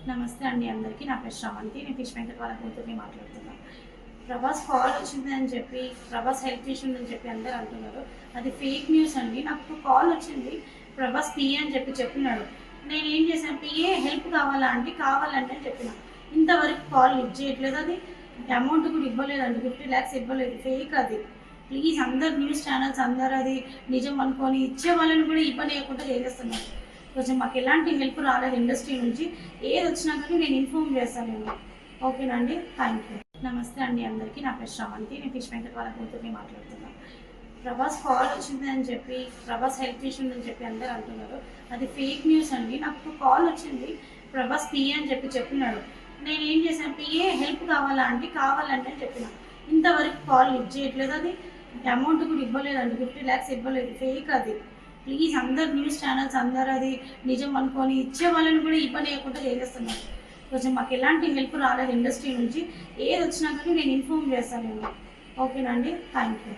నమస్తే అండి అందరికీ. నా పేరు శ్రవంతి. నేను ఫిష్ వెంకట్ వాళ్ళ కూతుర్ని మాట్లాడుతున్నా. ప్రభాస్ కాల్ వచ్చింది అని చెప్పి, ప్రభాస్ హెల్త్ ఇష్యూ ఉందని చెప్పి అందరూ అంటున్నారు. అది ఫేక్ న్యూస్ అండి. నాకు కాల్ వచ్చింది, ప్రభాస్ పిఏ అని చెప్పినాడు. నేను ఏం చేశాను, పిఏ హెల్ప్ కావాలా అంటే కావాలంటే అని చెప్పిన. ఇంతవరకు కాల్ లిఫ్ట్ చేయట్లేదు. అది అమౌంట్ కూడా ఇవ్వలేదండి, 50 lakhs ఇవ్వలేదు. ఫేక్ అది. ప్లీజ్ అందరు న్యూస్ ఛానల్స్ అందరు అది నిజం అనుకొని ఇచ్చే వాళ్ళని కూడా ఇవ్వలేకుండా చేసేస్తున్నారు. కొంచెం మాకు ఎలాంటి హెల్ప్ రాలేదు ఇండస్ట్రీ నుంచి. ఏది వచ్చినా కానీ నేను ఇన్ఫార్మ్ చేస్తాను నేను. ఓకేనండి, థ్యాంక్ యూ. నమస్తే అండి అందరికీ. నా పేరు శ్రవంతి. నేను ఫిష్ వెంకట్ వాళ్ళ కూతుర్ని మాట్లాడుతున్నా. ప్రభాస్ కాల్ వచ్చింది అని చెప్పి, ప్రభాస్ హెల్త్ ఇష్యూ ఉందని చెప్పి అందరూ అంటున్నారు. అది ఫేక్ న్యూస్ అండి. నాకు కాల్ వచ్చింది, ప్రభాస్ పిఏ అని చెప్పినాడు. నేను ఏం చేశాను, పిఏ హెల్ప్ కావాలా అంటే కావాలంటే అని చెప్పిన. ఇంతవరకు కాల్ లిఫ్ట్ చేయట్లేదు. అది అమౌంట్ కూడా ఇవ్వలేదండి, 50 lakhs ఇవ్వలేదు. ఫేక్ అది. ప్లీజ్ అందరు న్యూస్ ఛానల్స్ అందరు అది నిజం అనుకొని ఇచ్చే వాళ్ళని కూడా ఇవ్వలేకుండా చేసేస్తున్నారు. కొంచెం మాకు ఎలాంటి హెల్ప్ రాలేదు ఇండస్ట్రీ నుంచి. ఏది వచ్చినా కానీ నేను ఇన్ఫార్మ్ చేస్తాను నేను. ఓకేనండి, థ్యాంక్ యూ.